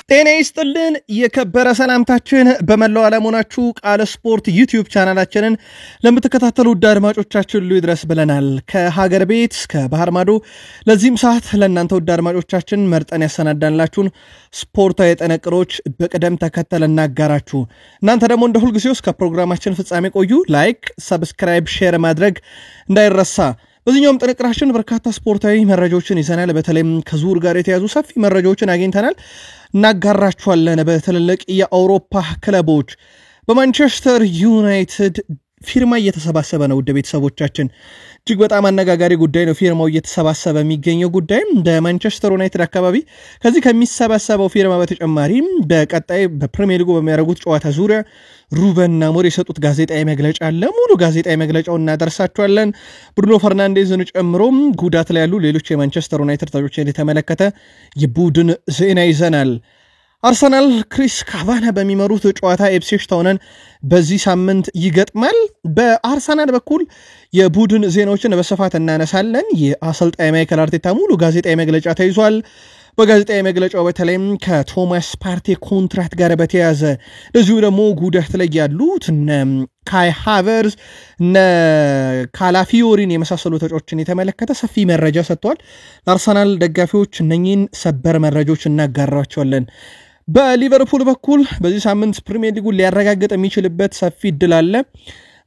ጤና ይስጥልን የከበረ ሰላምታችን በመላው ዓለም ሆናችሁ ቃል ስፖርት ዩቲዩብ ቻናላችንን ለምትከታተሉ ውድ አድማጮቻችን ሁሉ ይድረስ ብለናል። ከሀገር ቤት እስከ ባህር ማዶ ለዚህም ሰዓት ለእናንተ ውድ አድማጮቻችን መርጠን ያሰናዳንላችሁን ስፖርታዊ ጥንቅሮች በቅደም ተከተል እናጋራችሁ። እናንተ ደግሞ እንደ ሁልጊዜው እስከ ፕሮግራማችን ፍጻሜ ቆዩ። ላይክ፣ ሰብስክራይብ፣ ሼር ማድረግ እንዳይረሳ። በዚህኛውም ጥንቅራችን በርካታ ስፖርታዊ መረጃዎችን ይዘናል። በተለይም ከዙር ጋር የተያዙ ሰፊ መረጃዎችን አግኝተናል እናጋራችኋለን። በትልልቅ የአውሮፓ ክለቦች በማንቸስተር ዩናይትድ ፊርማ እየተሰባሰበ ነው። ውድ ቤተሰቦቻችን እጅግ በጣም አነጋጋሪ ጉዳይ ነው። ፊርማው እየተሰባሰበ የሚገኘው ጉዳይ በማንቸስተር ዩናይትድ አካባቢ ከዚህ ከሚሰባሰበው ፊርማ በተጨማሪም በቀጣይ በፕሪሚየር ሊጉ በሚያደርጉት ጨዋታ ዙሪያ ሩበን አሞሪም የሰጡት ጋዜጣዊ መግለጫ አለ። ሙሉ ጋዜጣዊ መግለጫውን እናደርሳችኋለን። ብሩኖ ፈርናንዴዝን ጨምሮ ጉዳት ላይ ያሉ ሌሎች የማንቸስተር ዩናይትድ ተጫዋቾችን የተመለከተ የቡድን ዜና ይዘናል። አርሰናል ክሪስ ካቫና በሚመሩት ጨዋታ ኢፕስዊች ታውንን በዚህ ሳምንት ይገጥማል። በአርሰናል በኩል የቡድን ዜናዎችን በስፋት እናነሳለን። የአሰልጣኝ ማይከል አርቴታ ሙሉ ጋዜጣዊ መግለጫ ተይዟል። በጋዜጣዊ መግለጫው በተለይም ከቶማስ ፓርቴ ኮንትራክት ጋር በተያያዘ ለዚሁ ደግሞ ጉዳት ላይ ያሉት ካይ ሃቨርዝ ካላፊዮሪን የመሳሰሉ ተጫዋቾችን የተመለከተ ሰፊ መረጃ ሰጥቷል። ለአርሰናል ደጋፊዎች እነኚህን ሰበር መረጃዎች እናጋራቸዋለን። በሊቨርፑል በኩል በዚህ ሳምንት ፕሪሚየር ሊጉን ሊያረጋግጥ የሚችልበት ሰፊ እድል አለ።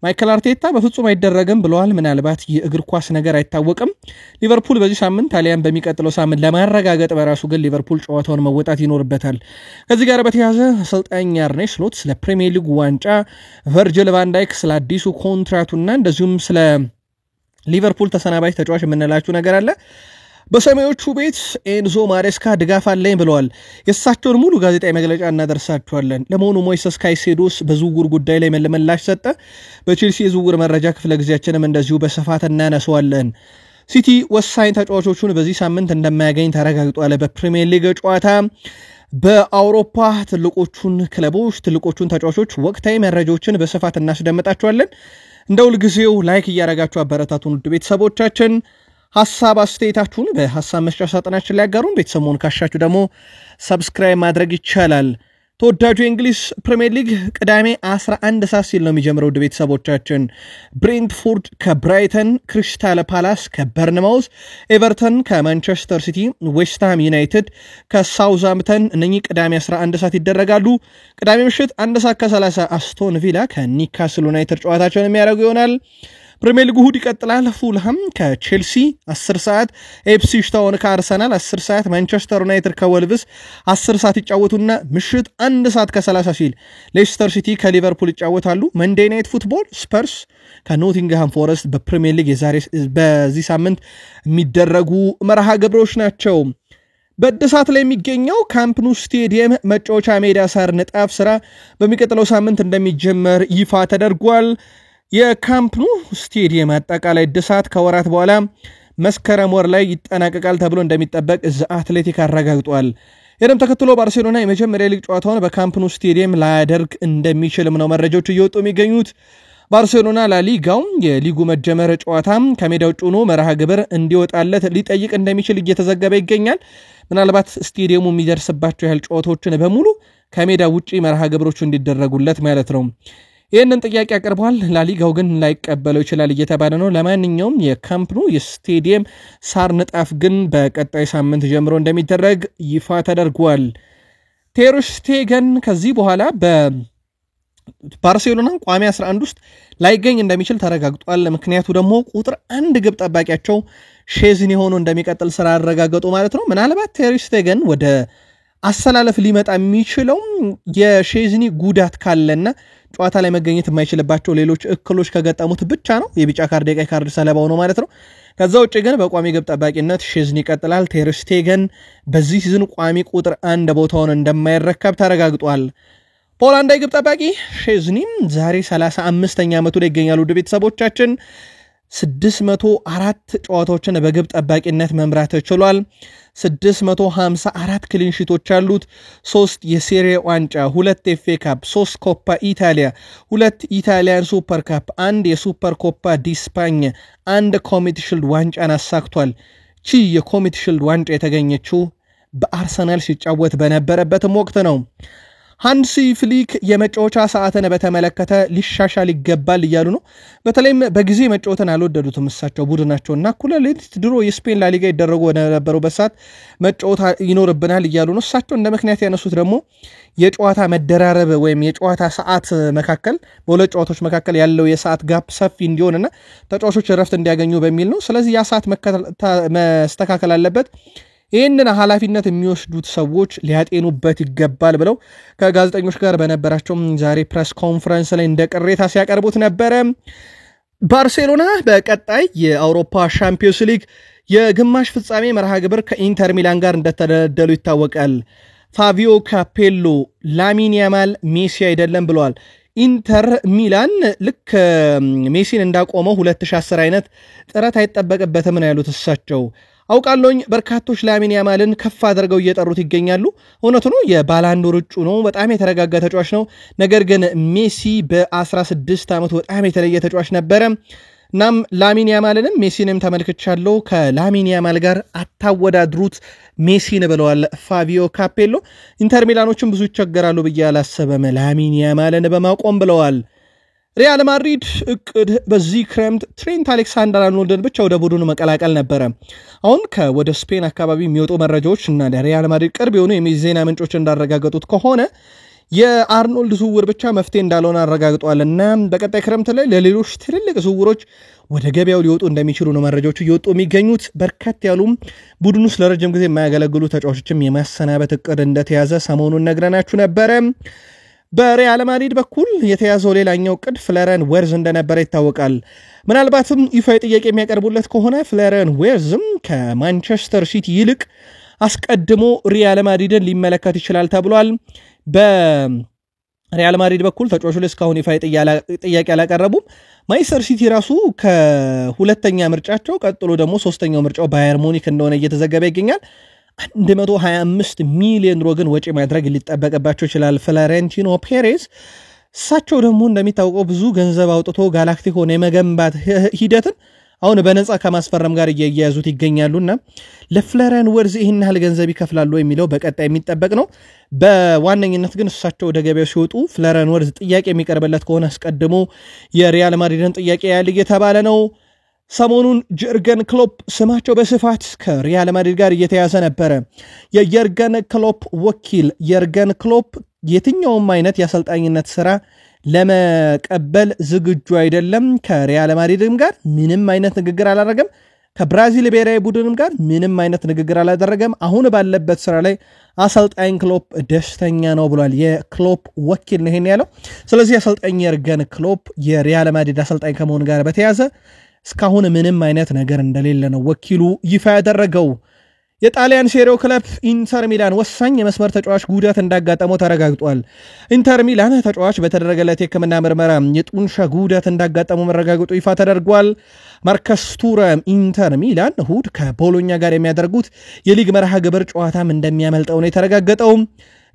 ማይከል አርቴታ በፍጹም አይደረግም ብለዋል። ምናልባት የእግር ኳስ ነገር አይታወቅም። ሊቨርፑል በዚህ ሳምንት አሊያም በሚቀጥለው ሳምንት ለማረጋገጥ በራሱ ግን ሊቨርፑል ጨዋታውን መወጣት ይኖርበታል። ከዚህ ጋር በተያያዘ አሰልጣኝ አርኔ ስሎት ስለ ፕሪሚየር ሊጉ ዋንጫ፣ ቨርጅል ቫን ዳይክ ስለ አዲሱ ኮንትራክቱና እንደዚሁም ስለ ሊቨርፑል ተሰናባች ተጫዋች የምንላችሁ ነገር አለ። በሰማዮቹ ቤት ኤንዞ ማሬስካ ድጋፍ አለኝ ብለዋል። የእሳቸውን ሙሉ ጋዜጣዊ መግለጫ እናደርሳችኋለን። ለመሆኑ ሞይሰስ ካይሴዶስ በዝውውር ጉዳይ ላይ ምላሽ ሰጠ። በቼልሲ የዝውውር መረጃ ክፍለ ጊዜያችንም እንደዚሁ በስፋት እናነሳዋለን። ሲቲ ወሳኝ ተጫዋቾቹን በዚህ ሳምንት እንደማያገኝ ተረጋግጧል። በፕሪሚየር ሊግ ጨዋታ በአውሮፓ ትልቆቹን ክለቦች ትልቆቹን ተጫዋቾች ወቅታዊ መረጃዎችን በስፋት እናስደምጣችኋለን። እንደ ሁልጊዜው ላይክ እያደረጋችሁ አበረታቱን ውድ ቤተሰቦቻችን። ሐሳብ አስተያየታችሁን በሐሳብ መስጫ ሳጥናችን ላይ ያጋሩን። ቤተሰሙን ካሻችሁ ደግሞ ሰብስክራይብ ማድረግ ይቻላል። ተወዳጁ የእንግሊዝ ፕሪሚየር ሊግ ቅዳሜ 11 ሰዓት ሲል ነው የሚጀምረው። ውድ ቤተሰቦቻችን ብሬንትፎርድ ከብራይተን፣ ክሪስታል ፓላስ ከበርንማውዝ፣ ኤቨርተን ከማንቸስተር ሲቲ፣ ዌስትሃም ዩናይትድ ከሳውዝሃምፕተን እነኚህ ቅዳሜ 11 ሰዓት ይደረጋሉ። ቅዳሜ ምሽት 1 ሰዓት ከ30 አስቶን ቪላ ከኒውካስል ዩናይትድ ጨዋታቸውን የሚያደርጉ ይሆናል። ፕሪሚየር ሊጉ እሁድ ይቀጥላል። ፉልሃም ከቼልሲ 10 ሰዓት፣ ኢፕስዊች ታውን ከአርሰናል 10 ሰዓት፣ ማንቸስተር ዩናይትድ ከወልቭስ 10 ሰዓት ይጫወቱና ምሽት 1 ሰዓት ከ30 ሲል ሌስተር ሲቲ ከሊቨርፑል ይጫወታሉ። መንዴይ ናይት ፉትቦል ስፐርስ ከኖቲንግሃም ፎረስት በፕሪሚየር ሊግ በዚህ ሳምንት የሚደረጉ መርሃ ግብሮች ናቸው። በእድሳት ላይ የሚገኘው ካምፕ ኑ ስቴዲየም መጫወቻ ሜዳ ሳር ንጣፍ ስራ በሚቀጥለው ሳምንት እንደሚጀመር ይፋ ተደርጓል። የካምፕ ኑ ስቴዲየም አጠቃላይ እድሳት ከወራት በኋላ መስከረም ወር ላይ ይጠናቀቃል ተብሎ እንደሚጠበቅ አትሌቲክ አረጋግጧል። ይህንም ተከትሎ ባርሴሎና የመጀመሪያ ሊግ ጨዋታውን በካምፕ ኑ ስቴዲየም ላያደርግ እንደሚችልም ነው መረጃዎች እየወጡ የሚገኙት። ባርሴሎና ላሊጋው የሊጉ መጀመር ጨዋታ ከሜዳ ውጭ ሆኖ መርሃ ግብር እንዲወጣለት ሊጠይቅ እንደሚችል እየተዘገበ ይገኛል። ምናልባት ስቴዲየሙ የሚደርስባቸው ያህል ጨዋታዎችን በሙሉ ከሜዳ ውጪ መርሃ ግብሮቹ እንዲደረጉለት ማለት ነው። ይህንን ጥያቄ አቅርበዋል። ላሊጋው ግን ላይቀበለው ይችላል እየተባለ ነው። ለማንኛውም የካምፕ ኑ የስቴዲየም ሳር ንጣፍ ግን በቀጣይ ሳምንት ጀምሮ እንደሚደረግ ይፋ ተደርጓል። ቴር ሽቴገን ከዚህ በኋላ በባርሴሎና ቋሚ 11 ውስጥ ላይገኝ እንደሚችል ተረጋግጧል። ምክንያቱ ደግሞ ቁጥር 1 ግብ ጠባቂያቸው ሼዝኒ ሆኖ እንደሚቀጥል ስራ አረጋገጡ ማለት ነው። ምናልባት ቴር ሽቴገን ወደ አሰላለፍ ሊመጣ የሚችለው የሼዝኒ ጉዳት ካለና ጨዋታ ላይ መገኘት የማይችልባቸው ሌሎች እክሎች ከገጠሙት ብቻ ነው። የቢጫ ካርድ የቀይ ካርድ ሰለባው ነው ማለት ነው። ከዛ ውጭ ግን በቋሚ ግብ ጠባቂነት ሼዝኒ ይቀጥላል። ቴር ሽቴገን በዚህ ሲዝን ቋሚ ቁጥር 1 ቦታውን እንደማይረከብ ተረጋግጧል። ፖላንዳዊ ግብ ጠባቂ ሼዝኒም ዛሬ 35ኛ ዓመቱ ላይ ይገኛሉ። ውድ ቤተሰቦቻችን 604 ጨዋታዎችን በግብ ጠባቂነት መምራት ችሏል። 654 ክሊንሺቶች አሉት። 3 የሴሪያ ዋንጫ፣ 2 ኤፍኤ ካፕ፣ 3 ኮፓ ኢታሊያ፣ 2 ኢታሊያን ሱፐር ካፕ፣ 1 የሱፐር ኮፓ ዲስፓኝ፣ 1 ኮሚቲ ሽልድ ዋንጫን አሳክቷል። ቺ የኮሚቲ ሽልድ ዋንጫ የተገኘችው በአርሰናል ሲጫወት በነበረበትም ወቅት ነው። ሃንሲ ፍሊክ የመጫወቻ ሰዓትን በተመለከተ ሊሻሻል ይገባል እያሉ ነው። በተለይም በጊዜ መጫወትን አልወደዱትም እሳቸው ቡድናቸውና እኩለ ሌሊት ድሮ የስፔን ላሊጋ ይደረጉ በነበሩበት ሰዓት መጫወት ይኖርብናል እያሉ ነው። እሳቸው እንደ ምክንያት ያነሱት ደግሞ የጨዋታ መደራረብ ወይም የጨዋታ ሰዓት መካከል በሁለት ጨዋታዎች መካከል ያለው የሰዓት ጋፕ ሰፊ እንዲሆንና ተጫዋቾች እረፍት እንዲያገኙ በሚል ነው። ስለዚህ ያ ሰዓት መስተካከል አለበት። ይህንን ኃላፊነት የሚወስዱት ሰዎች ሊያጤኑበት ይገባል ብለው ከጋዜጠኞች ጋር በነበራቸው ዛሬ ፕሬስ ኮንፈረንስ ላይ እንደ ቅሬታ ሲያቀርቡት ነበረ። ባርሴሎና በቀጣይ የአውሮፓ ሻምፒዮንስ ሊግ የግማሽ ፍጻሜ መርሃ ግብር ከኢንተር ሚላን ጋር እንደተደለደሉ ይታወቃል። ፋቪዮ ካፔሎ ላሚን ያማል ሜሲ አይደለም ብለዋል። ኢንተር ሚላን ልክ ሜሲን እንዳቆመው 2010 አይነት ጥረት አይጠበቅበትም ነው ያሉት እሳቸው። አውቃለሁኝ በርካቶች ላሚን ያማልን ከፍ አድርገው እየጠሩት ይገኛሉ። እውነቱ ነው፣ የባላንዶር እጩ ነው፣ በጣም የተረጋጋ ተጫዋች ነው። ነገር ግን ሜሲ በ16 ዓመቱ በጣም የተለየ ተጫዋች ነበረ። እናም ላሚን ያማልንም ሜሲንም ተመልክቻለሁ፣ ከላሚን ያማል ጋር አታወዳድሩት ሜሲን ብለዋል ፋቪዮ ካፔሎ። ኢንተር ሚላኖችም ብዙ ይቸገራሉ ብዬ አላሰበም ላሚን ያማልን በማቆም ብለዋል። ሪያል ማድሪድ እቅድ በዚህ ክረምት ትሬንት አሌክሳንደር አርኖልድን ብቻ ወደ ቡድኑ መቀላቀል ነበረ። አሁን ወደ ስፔን አካባቢ የሚወጡ መረጃዎች እና ለሪያል ማድሪድ ቅርብ የሆኑ የዜና ምንጮች እንዳረጋገጡት ከሆነ የአርኖልድ ዝውውር ብቻ መፍትሄ እንዳልሆነ አረጋግጧልና በቀጣይ ክረምት ላይ ለሌሎች ትልልቅ ዝውውሮች ወደ ገበያው ሊወጡ እንደሚችሉ ነው መረጃዎቹ እየወጡ የሚገኙት። በርከት ያሉም ቡድኑ ውስጥ ለረጅም ጊዜ የማያገለግሉ ተጫዋቾችም የማሰናበት እቅድ እንደተያዘ ሰሞኑን ነግረናችሁ ነበረ። በሪያል ማድሪድ በኩል የተያዘው ሌላኛው እቅድ ፍሎሪያን ዌርዝ እንደነበረ ይታወቃል። ምናልባትም ይፋዊ ጥያቄ የሚያቀርቡለት ከሆነ ፍሎሪያን ዌርዝም ከማንቸስተር ሲቲ ይልቅ አስቀድሞ ሪያል ማድሪድን ሊመለከት ይችላል ተብሏል። በሪያል ማድሪድ በኩል ተጫዋቹ ላይ እስካሁን ይፋዊ ጥያቄ አላቀረቡም። ማንቸስተር ሲቲ ራሱ ከሁለተኛ ምርጫቸው ቀጥሎ ደግሞ ሶስተኛው ምርጫው ባየር ሙኒክ እንደሆነ እየተዘገበ ይገኛል። 125 ሚሊዮን ዩሮ ግን ወጪ ማድረግ ሊጠበቅባቸው ይችላል ፍሎሬንቲኖ ፔሬዝ። እሳቸው ደግሞ እንደሚታወቀው ብዙ ገንዘብ አውጥቶ ጋላክቲኮን የመገንባት ሂደትን አሁን በነፃ ከማስፈረም ጋር እያያዙት ይገኛሉና ለፍሎሪያን ዌርዝ ይህን ያህል ገንዘብ ይከፍላሉ የሚለው በቀጣይ የሚጠበቅ ነው። በዋነኝነት ግን እሳቸው ወደ ገበያው ሲወጡ ፍሎሪያን ዌርዝ ጥያቄ የሚቀርብለት ከሆነ አስቀድሞ የሪያል ማድሪድን ጥያቄ ያህል እየተባለ ነው። ሰሞኑን ጀርገን ክሎፕ ስማቸው በስፋት ከሪያል ማድሪድ ጋር እየተያዘ ነበረ። የጀርገን ክሎፕ ወኪል የርገን ክሎፕ የትኛውም አይነት የአሰልጣኝነት ስራ ለመቀበል ዝግጁ አይደለም። ከሪያል ማድሪድም ጋር ምንም አይነት ንግግር አላደረገም። ከብራዚል ብሔራዊ ቡድንም ጋር ምንም አይነት ንግግር አላደረገም። አሁን ባለበት ስራ ላይ አሰልጣኝ ክሎፕ ደስተኛ ነው ብሏል። የክሎፕ ወኪል ነው ይሄን ያለው። ስለዚህ አሰልጣኝ የርገን ክሎፕ የሪያል ማድሪድ አሰልጣኝ ከመሆን ጋር በተያዘ እስካሁን ምንም አይነት ነገር እንደሌለ ነው ወኪሉ ይፋ ያደረገው። የጣሊያን ሴሪዮ ክለብ ኢንተር ሚላን ወሳኝ የመስመር ተጫዋች ጉዳት እንዳጋጠመው ተረጋግጧል። ኢንተር ሚላን ተጫዋች በተደረገለት የሕክምና ምርመራ የጡንቻ ጉዳት እንዳጋጠመው መረጋገጡ ይፋ ተደርጓል። ማርከስ ቱራም ኢንተር ሚላን እሁድ ከቦሎኛ ጋር የሚያደርጉት የሊግ መርሃ ግብር ጨዋታም እንደሚያመልጠው ነው የተረጋገጠው።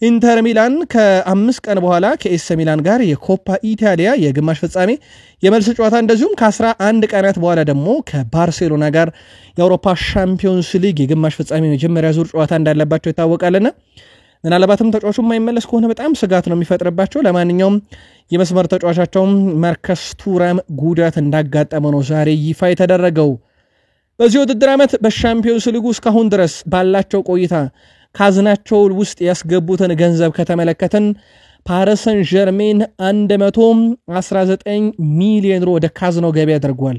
ኢንተር ሚላን ከ5 ቀን በኋላ ከኤስ ሚላን ጋር የኮፓ ኢታሊያ የግማሽ ፍጻሜ የመልስ ጨዋታ እንደዚሁም ከ11 ቀናት በኋላ ደግሞ ከባርሴሎና ጋር የአውሮፓ ሻምፒዮንስ ሊግ የግማሽ ፍጻሜ መጀመሪያ ዙር ጨዋታ እንዳለባቸው ይታወቃልና ምናልባትም ተጫዋቹ የማይመለስ ከሆነ በጣም ስጋት ነው የሚፈጥርባቸው። ለማንኛውም የመስመር ተጫዋቻቸው ማርከስ ቱራም ጉዳት እንዳጋጠመ ነው ዛሬ ይፋ የተደረገው። በዚህ ውድድር ዓመት በሻምፒዮንስ ሊጉ እስካሁን ድረስ ባላቸው ቆይታ ካዝናቸው ውስጥ ያስገቡትን ገንዘብ ከተመለከተን ፓሪስ ሰን ዠርሜን 119 ሚሊዮን ዩሮ ወደ ካዝናው ገቢ አድርጓል።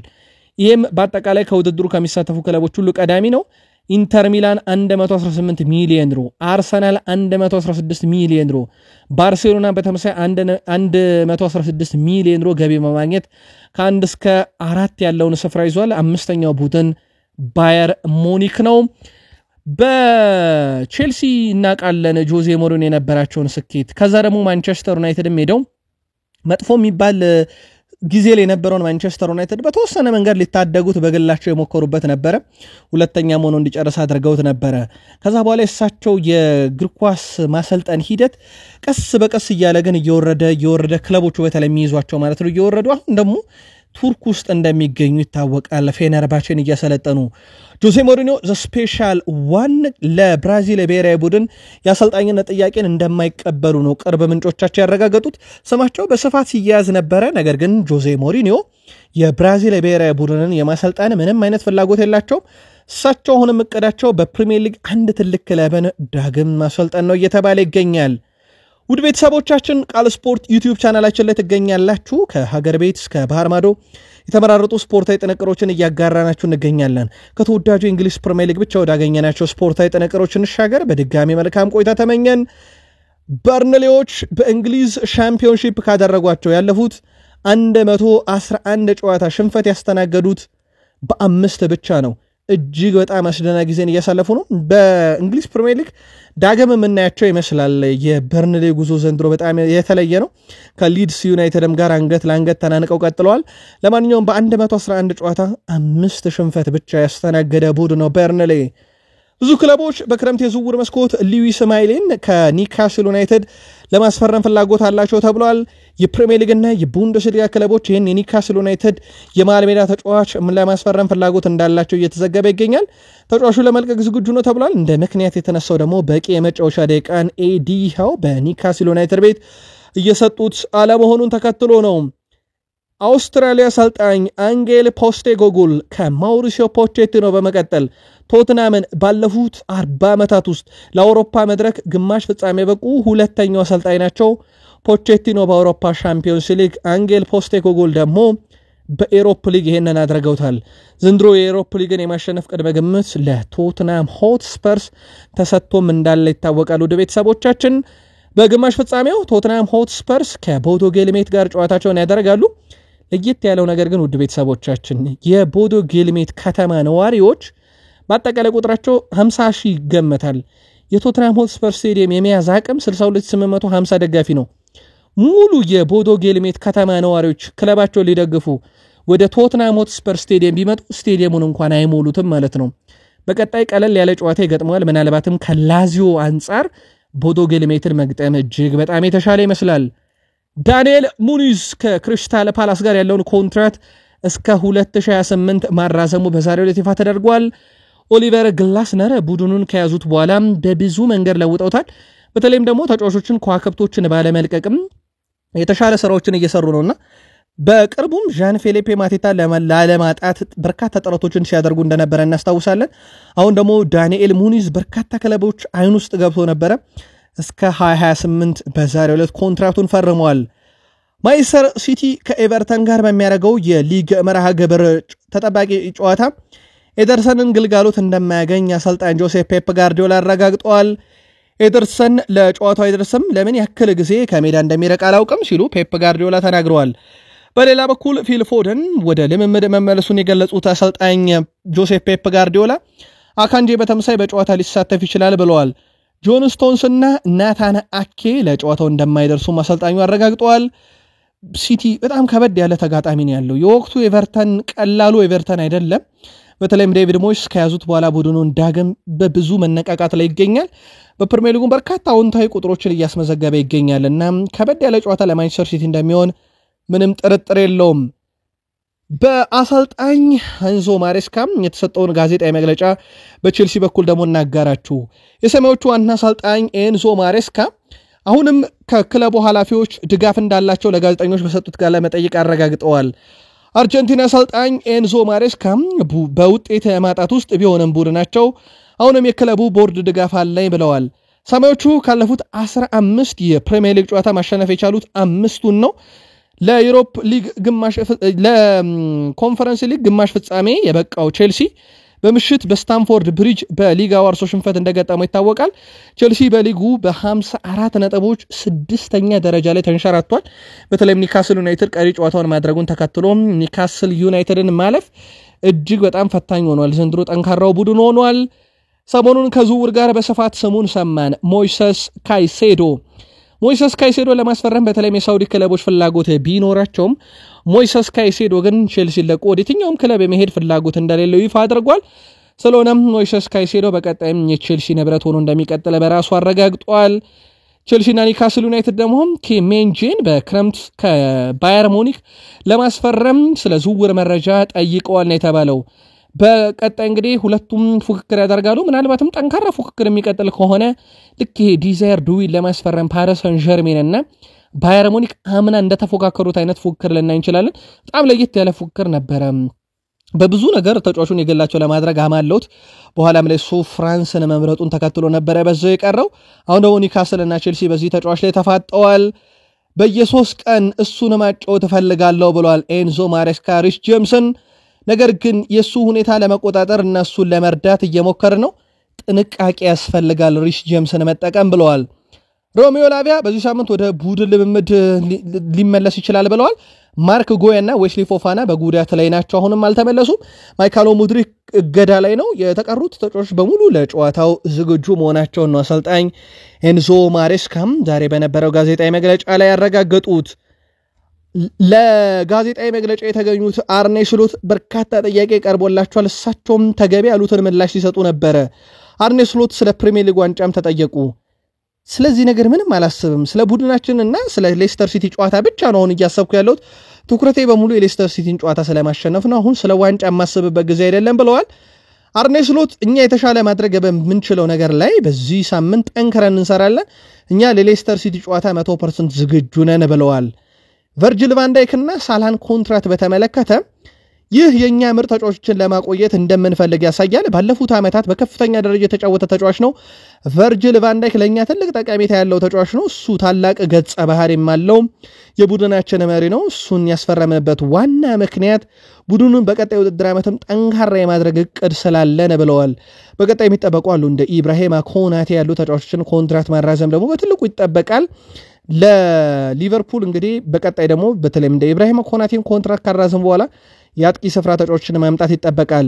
ይህም በአጠቃላይ ከውድድሩ ከሚሳተፉ ክለቦች ሁሉ ቀዳሚ ነው። ኢንተር ሚላን 118 ሚሊዮን ዩሮ፣ አርሰናል 116 ሚሊዮን ዩሮ፣ ባርሴሎና በተመሳሳይ 116 ሚሊዮን ዩሮ ገቢ በማግኘት ከ1 እስከ 4 ያለውን ስፍራ ይዟል። አምስተኛው ቡድን ባየር ሙኒክ ነው። በቼልሲ እናቃለን ጆዜ ሞሪኒዮ የነበራቸውን ስኬት። ከዛ ደግሞ ማንቸስተር ዩናይትድም ሄደው መጥፎ የሚባል ጊዜ ላይ የነበረውን ማንቸስተር ዩናይትድ በተወሰነ መንገድ ሊታደጉት በግላቸው የሞከሩበት ነበረ። ሁለተኛ ሆኖ እንዲጨርስ አድርገውት ነበረ። ከዛ በኋላ የሳቸው የእግር ኳስ ማሰልጠን ሂደት ቀስ በቀስ እያለ ግን እየወረደ ክለቦቹ በተለይ የሚይዟቸው ማለት ነው እየወረዱ አሁን ደግሞ ቱርክ ውስጥ እንደሚገኙ ይታወቃል። ፌነርባቼን እያሰለጠኑ ጆዜ ሞሪኒዮ ዘ ስፔሻል ዋን ለብራዚል ብሔራዊ ቡድን የአሰልጣኝነት ጥያቄን እንደማይቀበሉ ነው ቅርብ ምንጮቻቸው ያረጋገጡት። ስማቸው በስፋት ሲያያዝ ነበረ። ነገር ግን ጆዜ ሞሪኒዮ የብራዚል ብሔራዊ ቡድንን የማሰልጣን ምንም አይነት ፍላጎት የላቸውም። እሳቸው አሁንም እቅዳቸው በፕሪሚየር ሊግ አንድ ትልቅ ክለብን ዳግም ማሰልጠን ነው እየተባለ ይገኛል። ውድ ቤተሰቦቻችን ቃል ስፖርት ዩቲዩብ ቻናላችን ላይ ትገኛላችሁ። ከሀገር ቤት እስከ ባህር ማዶ የተመራረጡ ስፖርታዊ ጥንቅሮችን እያጋራናችሁ እንገኛለን። ከተወዳጁ እንግሊዝ ፕሪሚየር ሊግ ብቻ ወዳገኘናቸው ስፖርታዊ ጥንቅሮች እንሻገር። በድጋሚ መልካም ቆይታ ተመኘን። በርንሌዎች በእንግሊዝ ሻምፒዮንሺፕ ካደረጓቸው ያለፉት 111 ጨዋታ ሽንፈት ያስተናገዱት በ5 ብቻ ነው። እጅግ በጣም አስደናቂ ጊዜን እያሳለፉ ነው። በእንግሊዝ ፕሪሚየር ሊግ ዳግም የምናያቸው ይመስላል። የበርንሌ ጉዞ ዘንድሮ በጣም የተለየ ነው። ከሊድስ ዩናይትድም ጋር አንገት ለአንገት ተናንቀው ቀጥለዋል። ለማንኛውም በ111 ጨዋታ 5 ሽንፈት ብቻ ያስተናገደ ቡድን ነው በርንሌ። ብዙ ክለቦች በክረምት የዝውውር መስኮት ሉዊስ ማይሌን ከኒካስል ዩናይትድ ለማስፈረም ፍላጎት አላቸው ተብሏል። የፕሪሚየር ሊግ እና የቡንደስሊጋ ክለቦች ይህን የኒካስል ዩናይትድ የመሃል ሜዳ ተጫዋች ለማስፈረም ፍላጎት እንዳላቸው እየተዘገበ ይገኛል። ተጫዋቹ ለመልቀቅ ዝግጁ ነው ተብሏል። እንደ ምክንያት የተነሳው ደግሞ በቂ የመጫወቻ ደቂቃን ኤዲ ሃው በኒካስል ዩናይትድ ቤት እየሰጡት አለመሆኑን ተከትሎ ነው። አውስትራሊያ አሰልጣኝ አንጌል ፖስቴኮግሉ ከማውሪሲዮ ፖቼቲኖ በመቀጠል ቶትናምን ባለፉት 40 ዓመታት ውስጥ ለአውሮፓ መድረክ ግማሽ ፍጻሜ በቁ ሁለተኛው አሰልጣኝ ናቸው። ፖቼቲኖ በአውሮፓ ሻምፒዮንስ ሊግ፣ አንጌል ፖስቴኮግሉ ደግሞ በኤሮፕ ሊግ ይሄንን አድርገውታል። ዘንድሮ የኤሮፕ ሊግን የማሸነፍ ቅድመ ግምት ለቶትናም ሆትስፐርስ ተሰጥቶም እንዳለ ይታወቃል። ወደ ቤተሰቦቻችን በግማሽ ፍጻሜው ቶትናም ሆትስፐርስ ከቦዶ ግሊምት ጋር ጨዋታቸውን ያደርጋሉ። ለየት ያለው ነገር ግን ውድ ቤተሰቦቻችን የቦዶ ግሊምት ከተማ ነዋሪዎች በአጠቃላይ ቁጥራቸው 50 ሺህ ይገመታል። የቶትናም ሆትስፐር ስቴዲየም የመያዝ አቅም 62850 ደጋፊ ነው። ሙሉ የቦዶ ግሊምት ከተማ ነዋሪዎች ክለባቸውን ሊደግፉ ወደ ቶትናም ሆትስፐር ስቴዲየም ቢመጡ ስቴዲየሙን እንኳን አይሞሉትም ማለት ነው። በቀጣይ ቀለል ያለ ጨዋታ ይገጥመዋል። ምናልባትም ከላዚዮ አንጻር ቦዶ ግሊምትን መግጠም እጅግ በጣም የተሻለ ይመስላል። ዳንኤል ሙኒዝ ከክሪስታል ፓላስ ጋር ያለውን ኮንትራት እስከ 2028 ማራዘሙ በዛሬው ዕለት ይፋ ተደርጓል። ኦሊቨር ግላስነር ቡድኑን ከያዙት በኋላ በብዙ መንገድ ለውጠውታል። በተለይም ደግሞ ተጫዋቾችን ከዋክብቶችን ባለመልቀቅም የተሻለ ስራዎችን እየሰሩ ነውና በቅርቡም ዣን ፊሊፔ ማቴታ ላለማጣት በርካታ ጥረቶችን ሲያደርጉ እንደነበረ እናስታውሳለን። አሁን ደግሞ ዳንኤል ሙኒዝ በርካታ ክለቦች አይን ውስጥ ገብቶ ነበረ። እስከ 2028 በዛሬው ዕለት ኮንትራክቱን ፈርመዋል። ማንቸስተር ሲቲ ከኤቨርተን ጋር በሚያደርገው የሊግ መርሃ ግብር ተጠባቂ ጨዋታ ኤደርሰንን ግልጋሎት እንደማያገኝ አሰልጣኝ ጆሴፕ ፔፕ ጋርዲዮላ አረጋግጠዋል። ኤደርሰን ለጨዋታው አይደርስም፣ ለምን ያክል ጊዜ ከሜዳ እንደሚርቅ አላውቅም ሲሉ ፔፕ ጋርዲዮላ ተናግረዋል። በሌላ በኩል ፊል ፎደን ወደ ልምምድ መመለሱን የገለጹት አሰልጣኝ ጆሴፕ ፔፕ ጋርዲዮላ አካንጄ በተመሳይ በጨዋታ ሊሳተፍ ይችላል ብለዋል። ጆን ስቶንስ እና ናታን አኬ ለጨዋታው እንደማይደርሱ አሰልጣኙ አረጋግጠዋል። ሲቲ በጣም ከበድ ያለ ተጋጣሚ ነው ያለው። የወቅቱ ኤቨርተን ቀላሉ ኤቨርተን አይደለም። በተለይም ዴቪድ ሞይስ ከያዙት በኋላ ቡድኑን ዳግም በብዙ መነቃቃት ላይ ይገኛል። በፕሪሚየር ሊጉ በርካታ አዎንታዊ ቁጥሮችን እያስመዘገበ ይገኛል እና ከበድ ያለ ጨዋታ ለማንቸስተር ሲቲ እንደሚሆን ምንም ጥርጥር የለውም። በአሰልጣኝ ኤንዞ ማሬስካ የተሰጠውን ጋዜጣዊ መግለጫ በቼልሲ በኩል ደግሞ እናጋራችሁ። የሰማዮቹ ዋና አሰልጣኝ ኤንዞ ማሬስካ አሁንም ከክለቡ ኃላፊዎች ድጋፍ እንዳላቸው ለጋዜጠኞች በሰጡት ቃለ መጠይቅ አረጋግጠዋል። አርጀንቲና አሰልጣኝ ኤንዞ ማሬስካ በውጤት ማጣት ውስጥ ቢሆንም ቡድናቸው አሁንም የክለቡ ቦርድ ድጋፍ አለኝ ብለዋል። ሰማዮቹ ካለፉት 15 የፕሪሚየር ሊግ ጨዋታ ማሸነፍ የቻሉት 5ቱን ነው። ለዩሮፕ ሊግ ለኮንፈረንስ ሊግ ግማሽ ፍጻሜ የበቃው ቼልሲ በምሽት በስታንፎርድ ብሪጅ በሊግ አዋርሶ ሽንፈት እንደገጠመው ይታወቃል። ቼልሲ በሊጉ በ54 ነጥቦች 6ኛ ደረጃ ላይ ተንሸራቷል። በተለይም ኒካስል ዩናይትድ ቀሪ ጨዋታውን ማድረጉን ተከትሎ ኒካስል ዩናይትድን ማለፍ እጅግ በጣም ፈታኝ ሆኗል። ዘንድሮ ጠንካራው ቡድን ሆኗል። ሰሞኑን ከዝውውር ጋር በስፋት ስሙን ሰማን። ሞይሰስ ካይሴዶ ለማስፈረም በተለይም የሳውዲ ክለቦች ፍላጎት ቢኖራቸውም ሞይሰስ ካይሴዶ ግን ቼልሲ ለቆ ወደ የትኛውም ክለብ የመሄድ ፍላጎት እንደሌለው ይፋ አድርጓል። ስለሆነም ሞይሰስ ካይሴዶ በቀጣይም የቼልሲ ንብረት ሆኖ እንደሚቀጥል በራሱ አረጋግጧል። ቼልሲና ኒውካስል ዩናይትድ ደግሞ ኬሜንጂን በክረምት ከባየር ሙኒክ ለማስፈረም ስለ ዝውውር መረጃ ጠይቀዋል ነው የተባለው። በቀጣይ እንግዲህ ሁለቱም ፉክክር ያደርጋሉ። ምናልባትም ጠንካራ ፉክክር የሚቀጥል ከሆነ ልክ ይሄ ዲዛየር ዱዊን ለማስፈረም ፓሪስ ሰን ዠርሜን እና ባየር ሙኒክ አምና እንደተፎካከሩት አይነት ፉክክር ልናይ እንችላለን። በጣም ለየት ያለ ፉክክር ነበረ። በብዙ ነገር ተጫዋቹን የገላቸው ለማድረግ አማለውት በኋላም ላይ ፍራንስን መምረጡን ተከትሎ ነበረ በዛው የቀረው። አሁን ደግሞ ኒውካስል እና ቼልሲ በዚህ ተጫዋች ላይ ተፋጠዋል። በየ3 ቀን እሱን ማጫወት እፈልጋለሁ ብለዋል ኤንዞ ማሬስካ ሪስ ጄምስን። ነገር ግን የሱ ሁኔታ ለመቆጣጠር እና እሱን ለመርዳት እየሞከረ ነው። ጥንቃቄ ያስፈልጋል ሪስ ጄምስን መጠቀም ብለዋል። ሮሚዮ ላቪያ በዚህ ሳምንት ወደ ቡድን ልምምድ ሊመለስ ይችላል ብለዋል። ማርክ ጎየና ዌስሊ ፎፋና በጉዳት ላይ ናቸው፣ አሁንም አልተመለሱም። ማይካሎ ሙድሪክ እገዳ ላይ ነው። የተቀሩት ተጫዋቾች በሙሉ ለጨዋታው ዝግጁ መሆናቸውን ነው አሰልጣኝ ኤንዞ ማሬስካም ዛሬ በነበረው ጋዜጣዊ መግለጫ ላይ ያረጋገጡት። ለጋዜጣዊ መግለጫ የተገኙት አርኔ ስሎት በርካታ ጥያቄ ቀርቦላቸዋል። እሳቸውም ተገቢ ያሉትን ምላሽ ሲሰጡ ነበረ። አርኔ ስሎት ስለ ፕሪሚየር ሊግ ዋንጫም ተጠየቁ። ስለዚህ ነገር ምንም አላስብም፣ ስለ ቡድናችንና ስለ ሌስተር ሲቲ ጨዋታ ብቻ ነው አሁን እያሰብኩ ያለሁት። ትኩረቴ በሙሉ የሌስተር ሲቲን ጨዋታ ስለማሸነፍ ነው፣ አሁን ስለ ዋንጫ የማስብበት ጊዜ አይደለም ብለዋል። አርኔ ስሎት እኛ የተሻለ ማድረግ በምንችለው ነገር ላይ በዚህ ሳምንት ጠንክረን እንሰራለን፣ እኛ ለሌስተር ሲቲ ጨዋታ 100% ዝግጁ ነን ብለዋል። ቨርጅል ቫን ዳይክ እና ሳላህን ኮንትራት በተመለከተ ይህ የኛ ምርጥ ተጫዋቾችን ለማቆየት እንደምንፈልግ ያሳያል። ባለፉት ዓመታት በከፍተኛ ደረጃ የተጫወተ ተጫዋች ነው። ቨርጅል ቫን ዳይክ ለኛ ትልቅ ጠቀሜታ ያለው ተጫዋች ነው። እሱ ታላቅ ገጸ ባህሪም አለው። የቡድናችን መሪ ነው። እሱን ያስፈረምንበት ዋና ምክንያት ቡድኑን በቀጣይ ውድድር ዓመትም ጠንካራ የማድረግ እቅድ ስላለን ብለዋል። በቀጣይ የሚጠበቁ አሉ እንደ ኢብራሂማ ኮናቴ ያሉ ተጫዋቾችን ኮንትራት ማራዘም ደግሞ በትልቁ ይጠበቃል። ለሊቨርፑል እንግዲህ በቀጣይ ደግሞ በተለይም እንደ ኢብራሂማ ኮናቴን ኮንትራት ካራዘም በኋላ የአጥቂ ስፍራ ተጫዋቾችን ማምጣት ይጠበቃል።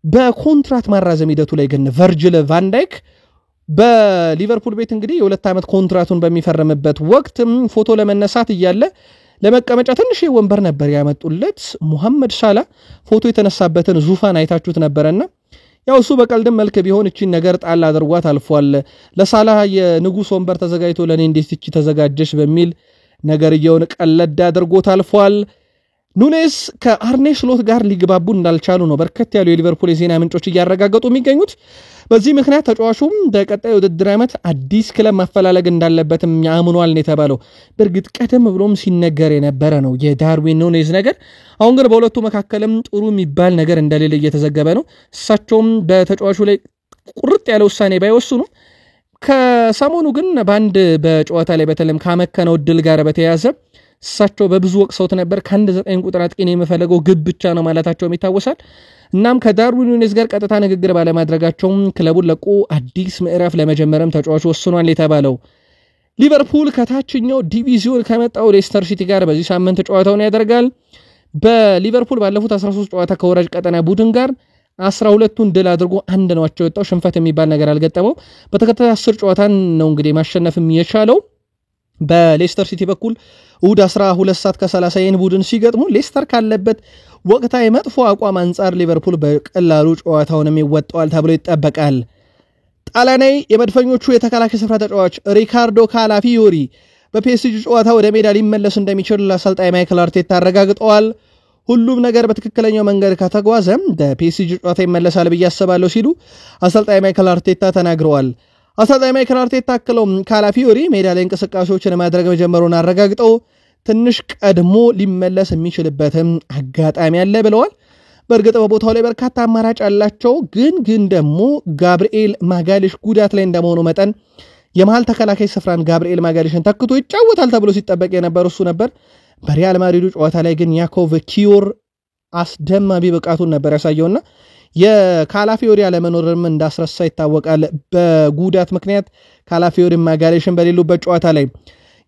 በኮንትራት ማራዘም ሂደቱ ላይ ግን ቨርጅል ቫን ዳይክ በሊቨርፑል ቤት እንግዲህ የ2 ዓመት ኮንትራቱን በሚፈርምበት ወቅት ፎቶ ለመነሳት እያለ ለመቀመጫ ትንሽ ወንበር ነበር ያመጡለት። ሙሐመድ ሳላ ፎቶ የተነሳበትን ዙፋን አይታችሁት ነበርና ያው እሱ በቀልድም መልክ ቢሆን እቺን ነገር ጣል አድርጓት አልፏል። ለሳላ የንጉስ ወንበር ተዘጋጅቶ ለኔ እንዴት እቺ ተዘጋጀሽ በሚል ነገር እየውን ቀለድ አድርጎት አልፏል። ኑኔስ ከአርኔ ስሎት ጋር ሊግባቡ እንዳልቻሉ ነው በርከት ያሉ የሊቨርፑል የዜና ምንጮች እያረጋገጡ የሚገኙት። በዚህ ምክንያት ተጫዋቹም በቀጣይ ውድድር ዓመት አዲስ ክለብ ማፈላለግ እንዳለበትም ያምኗል ነው የተባለው። በእርግጥ ቀደም ብሎም ሲነገር የነበረ ነው የዳርዊን ኑኔዝ ነገር። አሁን ግን በሁለቱ መካከልም ጥሩ የሚባል ነገር እንደሌለ እየተዘገበ ነው። እሳቸውም በተጫዋቹ ላይ ቁርጥ ያለ ውሳኔ ባይወስኑም ከሰሞኑ ግን በአንድ በጨዋታ ላይ በተለይም ካመከነው ድል ጋር በተያያዘ እሳቸው በብዙ ወቅሰውት ነበር። ከ1-9 ቁጥር አጥቂን የምፈልገው ግብ ብቻ ነው ማለታቸውም ይታወሳል። እናም ከዳርዊን ኑኔዝ ጋር ቀጥታ ንግግር ባለማድረጋቸው ክለቡን ለቆ አዲስ ምዕራፍ ለመጀመርም ተጫዋቹ ወስኗል የተባለው። ሊቨርፑል ከታችኛው ዲቪዚዮን ከመጣው ሌስተር ሲቲ ጋር በዚህ ሳምንት ጨዋታውን ያደርጋል። በሊቨርፑል ባለፉት 13 ጨዋታ ከወራጅ ቀጠና ቡድን ጋር 12ቱን ድል አድርጎ አንድ ነው አቻ የወጣው። ሽንፈት የሚባል ነገር አልገጠመው። በተከታታይ 10 ጨዋታን ነው እንግዲህ ማሸነፍም የቻለው። በሌስተር ሲቲ በኩል እሁድ 12:30 ይህን ቡድን ሲገጥሙ ሌስተር ካለበት ወቅታዊ መጥፎ አቋም አንጻር ሊቨርፑል በቀላሉ ጨዋታውንም ይወጣዋል ተብሎ ይጠበቃል። ጣሊያናዊ የመድፈኞቹ የተከላካይ ስፍራ ተጫዋች ሪካርዶ ካላፊዮሪ በፒኤስጂ ጨዋታ ወደ ሜዳ ሊመለስ እንደሚችል አሰልጣኝ ማይክል አርቴታ አረጋግጠዋል። ሁሉም ነገር በትክክለኛው መንገድ ከተጓዘ በፒኤስጂ ጨዋታ ይመለሳል ብዬ አስባለሁ ሲሉ አሰልጣኝ ማይክል አርቴታ ተናግረዋል። አሰልጣኝ ማይክል አርቴታ አክለው ካላፊዮሪ ሜዳ ላይ እንቅስቃሴዎችን ማድረግ መጀመሩን አረጋግጠው ትንሽ ቀድሞ ሊመለስ የሚችልበትም አጋጣሚ አለ ብለዋል። በእርግጥ በቦታው ላይ በርካታ አማራጭ አላቸው፣ ግን ደግሞ ጋብርኤል ማጋሊሽ ጉዳት ላይ እንደመሆኑ መጠን የመሃል ተከላካይ ስፍራን ጋብርኤል ማጋሊሽን ተክቶ ይጫወታል ተብሎ ሲጠበቅ የነበር እሱ ነበር። በሪያል ማድሪዱ ጨዋታ ላይ ግን ያኮቭ ኪዮር አስደማሚ ብቃቱን ነበር ያሳየውና የካላፊዮሪ አለመኖርም እንዳስረሳ ይታወቃል። በጉዳት ምክንያት ካላፊዮሪ ማጋሌሽን በሌሉበት ጨዋታ ላይ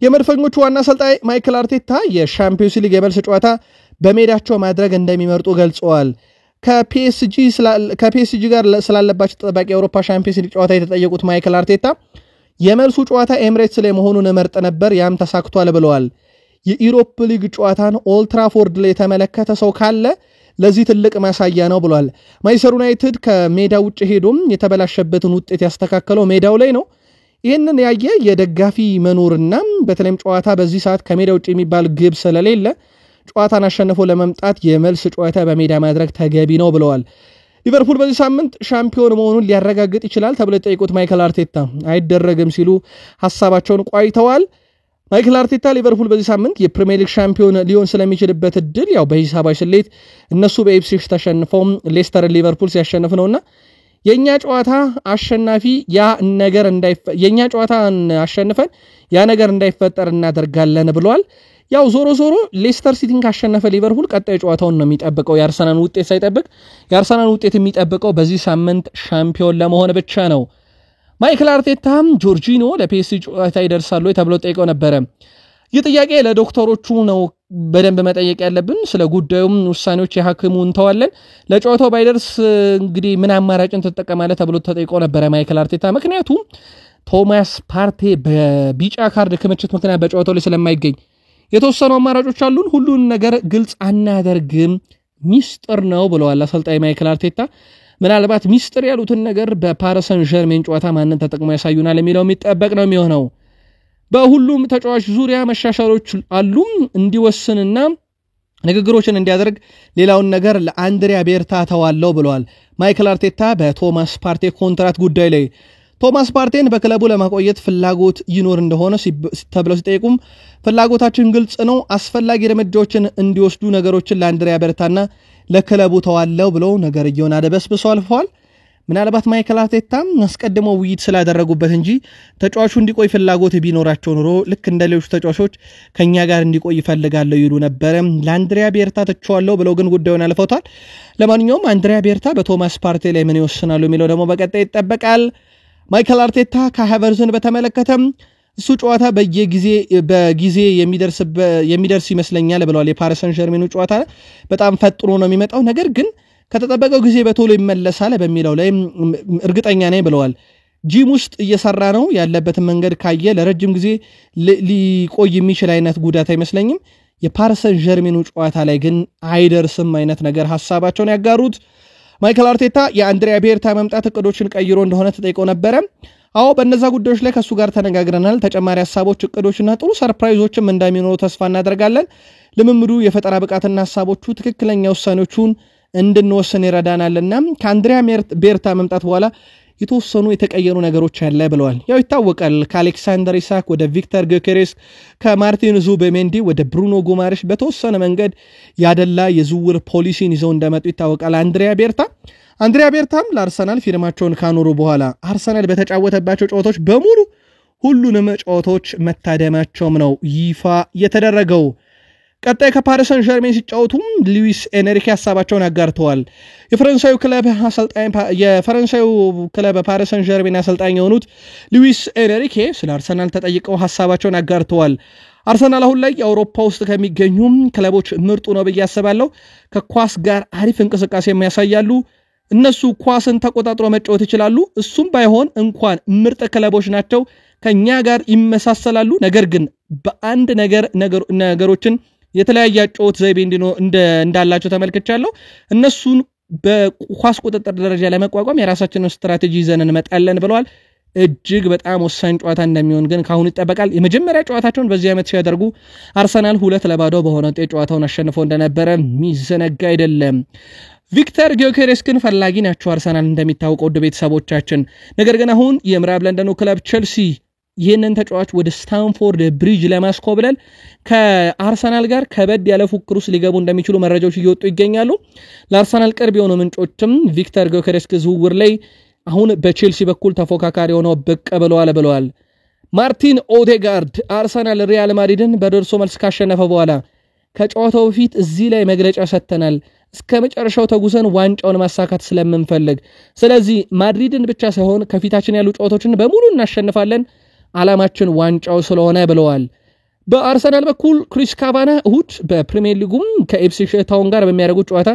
የመድፈኞቹ ዋና አሰልጣኝ ማይክል አርቴታ የሻምፒዮንስ ሊግ የመልስ ጨዋታ በሜዳቸው ማድረግ እንደሚመርጡ ገልጸዋል። ከፒኤስጂ ጋር ስላለባቸው ተጠባቂ የአውሮፓ ሻምፒዮንስ ሊግ ጨዋታ የተጠየቁት ማይክል አርቴታ የመልሱ ጨዋታ ኤምሬትስ ላይ መሆኑን እመርጥ ነበር፣ ያም ተሳክቷል ብለዋል። የኢሮፕ ሊግ ጨዋታን ኦልትራፎርድ ላይ የተመለከተ ሰው ካለ ለዚህ ትልቅ ማሳያ ነው ብሏል። ማንቸስተር ዩናይትድ ከሜዳ ውጭ ሄዶም የተበላሸበትን ውጤት ያስተካከለው ሜዳው ላይ ነው። ይሄንን ያየ የደጋፊ መኖርና በተለይም ጨዋታ በዚህ ሰዓት ከሜዳ ውጪ የሚባል ግብ ስለሌለ ጨዋታን አሸንፎ ለመምጣት የመልስ ጨዋታ በሜዳ ማድረግ ተገቢ ነው ብለዋል። ሊቨርፑል በዚህ ሳምንት ሻምፒዮን መሆኑን ሊያረጋግጥ ይችላል ተብሎ የጠየቁት ማይክል አርቴታ አይደረግም ሲሉ ሐሳባቸውን ቋይተዋል። ማይክል አርቴታ ሊቨርፑል በዚህ ሳምንት የፕሪሚየር ሊግ ሻምፒዮን ሊሆን ስለሚችልበት እድል ያው በሂሳባዊ ስሌት እነሱ በኢፕስዊች ተሸንፈው ሌስተር ሊቨርፑል ሲያሸንፍ ነውና የኛ ጨዋታ አሸናፊ የኛ ጨዋታን አሸንፈን ያ ነገር እንዳይፈጠር እናደርጋለን ብለዋል። ያው ዞሮ ሌስተር ሲቲን ካሸነፈ ሊቨርፑል ቀጣይ ጨዋታውን ነው የሚጠብቀው የአርሰናል ውጤት ሳይጠብቅ የአርሰናል ውጤት የሚጠብቀው በዚህ ሳምንት ሻምፒዮን ለመሆን ብቻ ነው። ማይክል አርቴታም ጆርጂኖ ለፒኤስጂ ጨዋታ ይደርሳሉ ተብሎ ጠይቀው ነበር። ይህ ጥያቄ ለዶክተሮቹ ነው በደንብ መጠየቅ ያለብን። ስለ ጉዳዩም ውሳኔዎች የሐኪሙን ተዋለን። ለጨዋታው ባይደርስ እንግዲህ ምን አማራጭን ተጠቀማለ ተብሎ ተጠይቀው ነበር ማይክል አርቴታ። ምክንያቱም ቶማስ ፓርቴ በቢጫ ካርድ ክምችት ምክንያት በጨዋታው ላይ ስለማይገኝ የተወሰኑ አማራጮች አሉን፣ ሁሉን ነገር ግልጽ አናደርግም፣ ሚስጥር ነው ብለዋል አሰልጣኝ ማይክል አርቴታ። ምናልባት ሚስጥር ያሉትን ነገር በፓሪስ ሰን ዠርሜን ጨዋታ ማንን ተጠቅሞ ያሳዩናል የሚለው የሚጠበቅ ነው የሚሆነው። በሁሉም ተጫዋች ዙሪያ መሻሻሎች አሉ እንዲወስንና ንግግሮችን እንዲያደርግ ሌላውን ነገር ለአንድሪያ ቤርታ ተዋለው ብለዋል ማይክል አርቴታ በቶማስ ፓርቴ ኮንትራት ጉዳይ ላይ። ቶማስ ፓርቴን በክለቡ ለማቆየት ፍላጎት ይኖር እንደሆነ ተብለው ሲጠይቁም ፍላጎታችን ግልጽ ነው፣ አስፈላጊ እርምጃዎችን እንዲወስዱ ነገሮችን ለአንድሪያ ቤርታና ለክለቡ ተዋለው ብለው ነገርየውን አደበስብሰው አልፈዋል። ምናልባት ማይክል አርቴታ አስቀድመው ውይይት ስላደረጉበት እንጂ ተጫዋቹ እንዲቆይ ፍላጎት ቢኖራቸው ኖሮ ልክ እንደ ሌሎች ተጫዋቾች ከኛ ጋር እንዲቆይ ይፈልጋሉ ይሉ ነበር። ለአንድሪያ ቤርታ ተጫዋለው ብለው ግን ጉዳዩን አልፈውታል። ለማንኛውም አንድሪያ ቤርታ በቶማስ ፓርቴ ላይ ምን ይወስናሉ የሚለው ደግሞ በቀጣይ ይጠበቃል። ማይክል አርቴታ ከሃቨርዝን በተመለከተ እሱ ጨዋታ በጊዜ የሚደርስ ይመስለኛል ብለዋል። የፓሪስ ሰን ዠርሜኑ ጨዋታ በጣም ፈጥኖ ነው የሚመጣው፣ ነገር ግን ከተጠበቀው ጊዜ በቶሎ ይመለሳል በሚለው ላይ እርግጠኛ ነኝ ብለዋል። ጂም ውስጥ እየሰራ ነው ያለበትን መንገድ ካየ ለረጅም ጊዜ ሊቆይ የሚችል አይነት ጉዳት አይመስለኝም። የፓሪስ ሰን ዠርሜኑ ጨዋታ ላይ ግን አይደርስም አይነት ነገር ሐሳባቸውን ያጋሩት ማይክል አርቴታ የአንድሪያ ቤርታ መምጣት እቅዶችን ቀይሮ እንደሆነ ተጠይቀው ነበረ። አዎ በእነዛ ጉዳዮች ላይ ከሱ ጋር ተነጋግረናል። ተጨማሪ ሐሳቦች፣ እቅዶችና ጥሩ ሰርፕራይዞችም እንደሚኖሩ ተስፋ እናደርጋለን። ልምምዱ የፈጠራ ብቃትና ሐሳቦቹ ትክክለኛ ውሳኔዎቹን እንድንወስን ይረዳናልና ከአንድሪያ ቤርታ መምጣት በኋላ የተወሰኑ የተቀየሩ ነገሮች አለ ብለዋል። ያው ይታወቃል ከአሌክሳንደር ኢሳክ ወደ ቪክተር ጊዮኬሬስ ከማርቲን ዙቤሜንዲ ወደ ብሩኖ ጉማሬሽ በተወሰነ መንገድ ያደላ የዝውውር ፖሊሲን ይዘው እንደመጡ ይታወቃል። አንድሪያ ቤርታም ለአርሰናል ፊርማቸውን ካኖሩ በኋላ አርሰናል በተጫወተባቸው ጨዋታዎች በሙሉ ሁሉንም ጨዋታዎች መታደማቸውም ነው ይፋ የተደረገው። ቀጣይ ከፓሪስ ሰን ዠርሜን ሲጫወቱ ሉዊስ ኤንሪኬ ሐሳባቸውን አጋርተዋል። የፈረንሳዩ ክለብ ፓሪስ ሰን ዠርሜን አሰልጣኝ የሆኑት ሉዊስ ኤንሪኬ ስለ አርሰናል ተጠይቀው ሐሳባቸውን አጋርተዋል። አርሰናል አሁን ላይ የአውሮፓ ውስጥ ከሚገኙ ክለቦች ምርጡ ነው ብዬ አስባለሁ። ከኳስ ጋር አሪፍ እንቅስቃሴ የሚያሳያሉ። እነሱ ኳስን ተቆጣጥሮ መጫወት ይችላሉ። እሱም ባይሆን እንኳን ምርጥ ክለቦች ናቸው፣ ከኛ ጋር ይመሳሰላሉ። ነገር ግን በአንድ ነገሮችን የተለያየ ጨዋታ ዘይቤ እንዳላቸው ተመልክቻለሁ። እነሱን በኳስ ቁጥጥር ደረጃ ለመቋቋም የራሳችንን ስትራቴጂ ይዘን እንመጣለን ብለዋል። እጅግ በጣም ወሳኝ ጨዋታ እንደሚሆን ግን ካሁን ይጠበቃል። የመጀመሪያ ጨዋታቸውን በዚህ ዓመት ሲያደርጉ አርሰናል 2-0 በሆነ ውጤት ጨዋታውን አሸንፎ እንደነበረ ሚዘነጋ አይደለም። ቪክተር ጊዮኬሬስ ግን ፈላጊ ናቸው አርሰናል እንደሚታወቀው ውድ ቤተሰቦቻችን። ነገር ግን አሁን የምዕራብ ለንደኑ ክለብ ቼልሲ ይህንን ተጫዋች ወደ ስታንፎርድ ብሪጅ ለማስኮብለል ከአርሰናል ጋር ከበድ ያለ ፉክክር ውስጥ ሊገቡ እንደሚችሉ መረጃዎች እየወጡ ይገኛሉ። ለአርሰናል ቅርብ የሆኑ ምንጮችም ቪክተር ጊዮኬሬስ ዝውውር ላይ አሁን በቼልሲ በኩል ተፎካካሪ ሆነው ብቅ ብለዋል። ማርቲን ኦዴጋርድ አርሰናል ሪያል ማድሪድን በደርሶ መልስ ካሸነፈ በኋላ ከጨዋታው በፊት እዚህ ላይ መግለጫ ሰጥተናል፣ እስከ መጨረሻው ተጉዘን ዋንጫውን ማሳካት ስለምንፈልግ፣ ስለዚህ ማድሪድን ብቻ ሳይሆን ከፊታችን ያሉ ጨዋታዎችን በሙሉ እናሸንፋለን፣ ዓላማችን ዋንጫው ስለሆነ ብለዋል። በአርሰናል በኩል ክሪስ ካቫና እሁድ በፕሪሚየር ሊጉም ከኢፕስዊች ታውን ጋር በሚያደርጉት ጨዋታ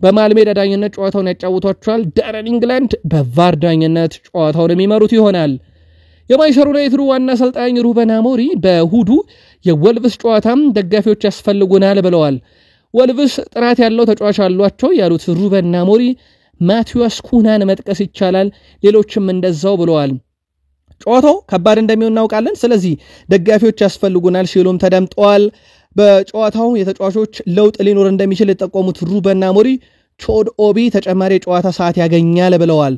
በማልሜዳ ዳኝነት ጨዋታውን ያጫውቷቸዋል። ዳረን ኢንግላንድ በቫር ዳኝነት ጨዋታውን የሚመሩት ይሆናል። የማንቸስተር ዩናይትድ ዋና አሰልጣኝ ሩበን አሞሪ በእሁዱ የወልቭስ ጨዋታም ደጋፊዎች ያስፈልጉናል ብለዋል። ወልቭስ ጥራት ያለው ተጫዋች አሏቸው ያሉት ሩበን አሞሪ ማቲያስ ኩናን መጥቀስ ይቻላል፣ ሌሎችም እንደዛው ብለዋል። ጨዋታው ከባድ እንደሚሆን እናውቃለን። ስለዚህ ደጋፊዎች ያስፈልጉናል ሲሉም ተደምጠዋል። በጨዋታው የተጫዋቾች ለውጥ ሊኖር እንደሚችል የጠቆሙት ሩበን አሞሪም ቾድ ኦቢ ተጨማሪ ጨዋታ ሰዓት ያገኛል ብለዋል።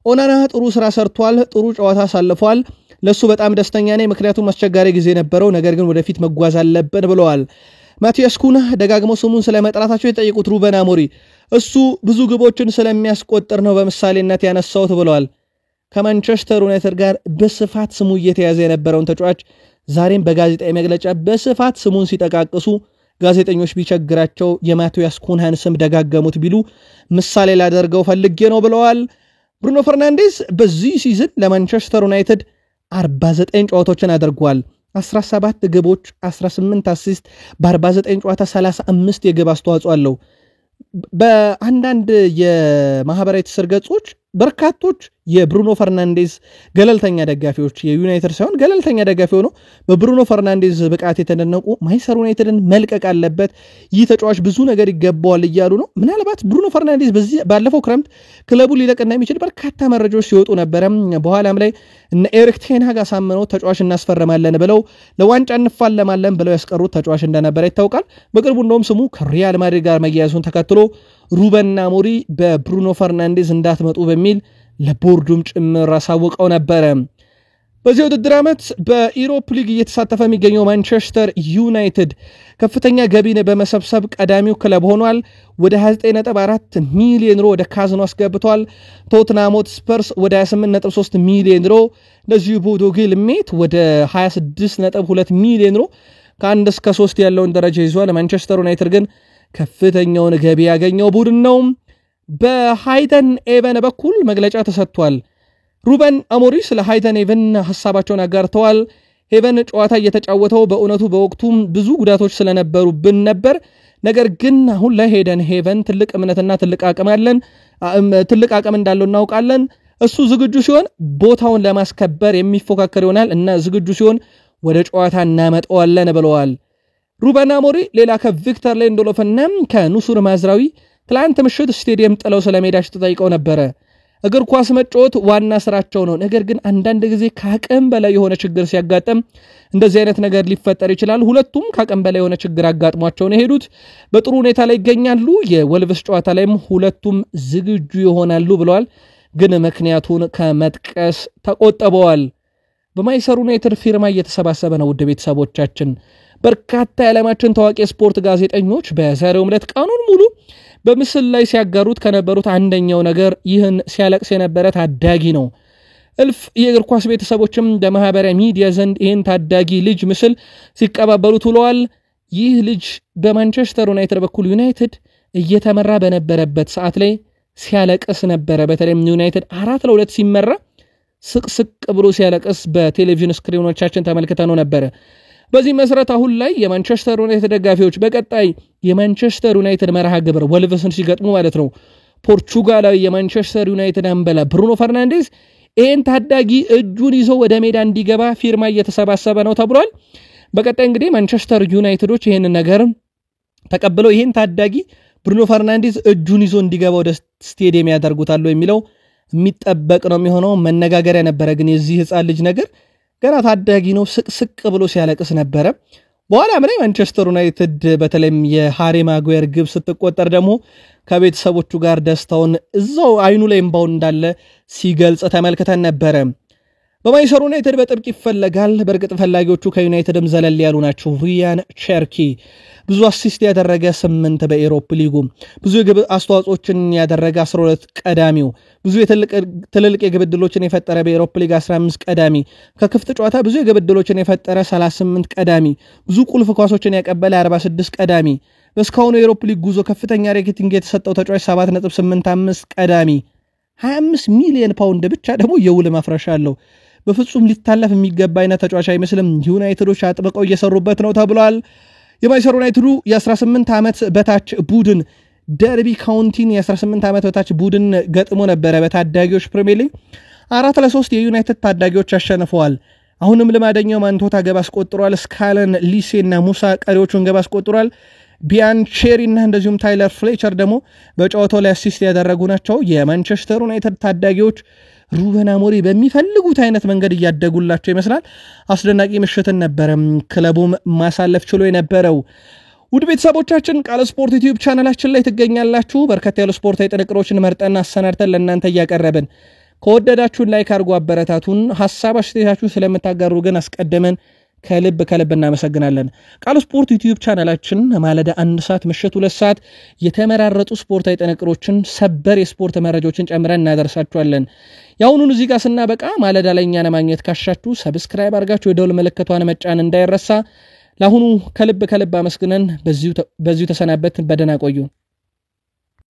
ኦናና ጥሩ ስራ ሰርቷል፣ ጥሩ ጨዋታ አሳልፏል። ለሱ በጣም ደስተኛ ነኝ፣ ምክንያቱም አስቸጋሪ ጊዜ ነበረው፣ ነገር ግን ወደፊት መጓዝ አለብን ብለዋል። ማቲያስ ኩና ደጋግሞ ስሙን ስለመጥራታቸው የጠየቁት ሩበን አሞሪም እሱ ብዙ ግቦችን ስለሚያስቆጥር ነው በምሳሌነት ያነሳውት ብለዋል። ከማንቸስተር ዩናይትድ ጋር በስፋት ስሙ እየተያዘ የነበረውን ተጫዋች ዛሬም በጋዜጣዊ መግለጫ በስፋት ስሙን ሲጠቃቅሱ ጋዜጠኞች ቢቸግራቸው የማቲያስ ኩናን ስም ደጋገሙት ቢሉ ምሳሌ ላደርገው ፈልጌ ነው ብለዋል። ብሩኖ ፈርናንዴዝ በዚህ ሲዝን ለማንቸስተር ዩናይትድ 49 ጨዋታዎችን አድርጓል። 17 ግቦች፣ 18 አሲስት፣ በ49 ጨዋታ 35 የግብ አስተዋጽኦ አለው። በአንዳንድ የማህበራዊ ትስስር ገጾች በርካቶች የብሩኖ ፈርናንዴዝ ገለልተኛ ደጋፊዎች የዩናይትድ ሳይሆን ገለልተኛ ደጋፊ ሆነው በብሩኖ ፈርናንዴዝ ብቃት የተደነቁ ማንቸስተር ዩናይትድን መልቀቅ አለበት፣ ይህ ተጫዋች ብዙ ነገር ይገባዋል እያሉ ነው። ምናልባት ብሩኖ ፈርናንዴዝ ባለፈው ክረምት ክለቡን ሊለቅ እንደሚችል በርካታ መረጃዎች ሲወጡ ነበረ። በኋላም ላይ እነ ኤሪክ ቴን ሃግ አሳምነው ተጫዋች እናስፈርማለን ብለው ለዋንጫ እንፋለማለን ብለው ያስቀሩት ተጫዋች እንደነበረ ይታወቃል። በቅርቡ እንደውም ስሙ ከሪያል ማድሪድ ጋር መያያዙን ተከትሎ ሩበን አሞሪም በብሩኖ ፈርናንዴዝ እንዳትመጡ በሚል ለቦርዱም ጭምር አሳውቀው ነበረ። በዚህ ውድድር ዓመት በኢሮፕ ሊግ እየተሳተፈ የሚገኘው ማንቸስተር ዩናይትድ ከፍተኛ ገቢን በመሰብሰብ ቀዳሚው ክለብ ሆኗል። ወደ 29.4 ሚሊዮን ዩሮ ወደ ካዝኖ አስገብቷል። ቶትናም ሆትስፐርስ ወደ 28.3 ሚሊዮን ዩሮ፣ እንደዚሁ ቦዶ ግሊምት ወደ 26.2 ሚሊዮን ዩሮ ከ1 እስከ 3 ያለውን ደረጃ ይዟል። ማንቸስተር ዩናይትድ ግን ከፍተኛውን ገቢ ያገኘው ቡድን ነው። በሃይተን ኤቨን በኩል መግለጫ ተሰጥቷል። ሩበን አሞሪም ስለ ሃይተን ኤቨን ሐሳባቸውን አጋርተዋል። ኤቨን ጨዋታ እየተጫወተው በእውነቱ በወቅቱም ብዙ ጉዳቶች ስለነበሩብን ነበር፣ ነገር ግን አሁን ላይ ሄደን ኤቨን ትልቅ እምነትና ትልቅ አቅም እንዳለው እናውቃለን። እሱ ዝግጁ ሲሆን ቦታውን ለማስከበር የሚፎካከር ይሆናል እና ዝግጁ ሲሆን ወደ ጨዋታ እናመጣዋለን ብለዋል። ሩበን አሞሪም ሌላ ከቪክተር ሊንደሎፍና ከኑሱር ማዝራዊ ትላንት ምሽት ስቴዲየም ጥለው ስለሜዳቸው ተጠይቀው ነበረ። እግር ኳስ መጫወት ዋና ስራቸው ነው፣ ነገር ግን አንዳንድ ጊዜ ከአቅም በላይ የሆነ ችግር ሲያጋጥም እንደዚህ አይነት ነገር ሊፈጠር ይችላል። ሁለቱም ከአቅም በላይ የሆነ ችግር አጋጥሟቸው ነው የሄዱት። በጥሩ ሁኔታ ላይ ይገኛሉ። የወልቭስ ጨዋታ ላይም ሁለቱም ዝግጁ ይሆናሉ ብለዋል፣ ግን ምክንያቱን ከመጥቀስ ተቆጥበዋል። በማንቸስተር ዩናይትድ ፊርማ እየተሰባሰበ ነው። ውድ ቤተሰቦቻችን በርካታ የዓለማችን ታዋቂ ስፖርት ጋዜጠኞች በዛሬው ዕለት ቀኑን ሙሉ በምስል ላይ ሲያጋሩት ከነበሩት አንደኛው ነገር ይህን ሲያለቅስ የነበረ ታዳጊ ነው። እልፍ የእግር ኳስ ቤተሰቦችም በማህበራዊ ሚዲያ ዘንድ ይህን ታዳጊ ልጅ ምስል ሲቀባበሉት ውለዋል። ይህ ልጅ በማንቸስተር ዩናይትድ በኩል ዩናይትድ እየተመራ በነበረበት ሰዓት ላይ ሲያለቅስ ነበረ። በተለይም ዩናይትድ 4-2 ሲመራ ስቅስቅ ብሎ ሲያለቅስ በቴሌቪዥን ስክሪኖቻችን ተመልክተነው ነበረ። በዚህ መሰረት አሁን ላይ የማንቸስተር ዩናይትድ ደጋፊዎች በቀጣይ የማንቸስተር ዩናይትድ መርሃ ግብር ወልቭስን ሲገጥሙ ማለት ነው ፖርቹጋላዊ የማንቸስተር ዩናይትድ አምበላ ብሩኖ ፈርናንዴዝ ይህን ታዳጊ እጁን ይዞ ወደ ሜዳ እንዲገባ ፊርማ እየተሰባሰበ ነው ተብሏል። በቀጣይ እንግዲህ ማንቸስተር ዩናይትዶች ይህን ነገር ተቀብለው ይህን ታዳጊ ብሩኖ ፈርናንዴዝ እጁን ይዞ እንዲገባ ወደ ስቴዲየም ያደርጉታል የሚለው የሚጠበቅ ነው የሚሆነው። መነጋገሪያ ነበረ። ግን የዚህ ህፃን ልጅ ነገር ገና ታዳጊ ነው፣ ስቅስቅ ብሎ ሲያለቅስ ነበረ። በኋላ ላይ ማንቸስተር ዩናይትድ በተለይም የሃሪ ማጓየር ግብ ስትቆጠር ደግሞ ከቤተሰቦቹ ጋር ደስታውን እዛው አይኑ ላይ እንባው እንዳለ ሲገልጽ ተመልክተን ነበረ። በማንቸስተር ዩናይትድ በጥብቅ ይፈለጋል። በእርግጥ ፈላጊዎቹ ከዩናይትድም ዘለል ያሉ ናቸው። ሪያን ቸርኪ ብዙ አሲስት ያደረገ 8 በኤሮፕ ሊጉ ብዙ የግብ አስተዋጽኦችን ያደረገ 12 ቀዳሚው ብዙ ትልልቅ የግብ ዕድሎችን የፈጠረ በኤሮፕ ሊግ 15 ቀዳሚ ከክፍት ጨዋታ ብዙ የግብ ዕድሎችን የፈጠረ 38 ቀዳሚ ብዙ ቁልፍ ኳሶችን ያቀበለ 46 ቀዳሚ በስካውኑ የኤሮፕ ሊግ ጉዞ ከፍተኛ ሬቲንግ የተሰጠው ተጫዋች 7.85 ቀዳሚ 25 ሚሊዮን ፓውንድ ብቻ ደግሞ የውል ማፍረሻ አለው። በፍጹም ሊታለፍ የሚገባ አይነት ተጫዋች አይመስልም። ዩናይትዶች አጥብቀው እየሰሩበት ነው ተብሏል። የማንቸስተር ዩናይትዱ የ18 ዓመት በታች ቡድን ደርቢ ካውንቲን የ18 ዓመት በታች ቡድን ገጥሞ ነበረ። በታዳጊዎች ፕሪሚየር ሊግ 4-3 የዩናይትድ ታዳጊዎች አሸንፈዋል። አሁንም ልማደኛው ማንቶታ ገባ አስቆጥሯል። ስካለን ሊሴና ሙሳ ቀሪዎቹን ገባ አስቆጥሯል። ቢያን ቼሪና እንደዚሁም ታይለር ፍሌቸር ደግሞ በጨዋታው ላይ አሲስት ያደረጉ ናቸው። የማንቸስተር ዩናይትድ ታዳጊዎች ሩበን አሞሪም በሚፈልጉት አይነት መንገድ እያደጉላቸው ይመስላል። አስደናቂ ምሽትን ነበር ክለቡም ማሳለፍ ችሎ የነበረው። ውድ ቤተሰቦቻችን ቃል ስፖርት ዩቲዩብ ቻናላችን ላይ ትገኛላችሁ። በርከት ያሉ ስፖርታዊ ጥንቅሮችን መርጠና አሰናድተን ለእናንተ እያቀረብን ከወደዳችሁን ላይክ አድርጉ፣ አበረታቱን። ሐሳብ አስተያየታችሁ ስለምታጋሩ ግን አስቀድመን ከልብ እናመሰግናለን። ቃል ስፖርት ዩቲዩብ ቻናላችን ማለዳ 1 ሰዓት ምሽት 2 ሰዓት የተመራረጡ ስፖርታዊ ጥንቅሮችን ሰበር የስፖርት መረጃዎችን ጨምረን እናደርሳችኋለን። ያውኑን እዚህ ጋር ስናበቃ ማለዳ ላይ እኛን ማግኘት ካሻችሁ ሰብስክራይብ አድርጋችሁ የደወል ምልክቷን መጫን እንዳይረሳ። ለአሁኑ ከልብ አመስግነን በዚሁ ተሰናበት። በደህና ቆዩ።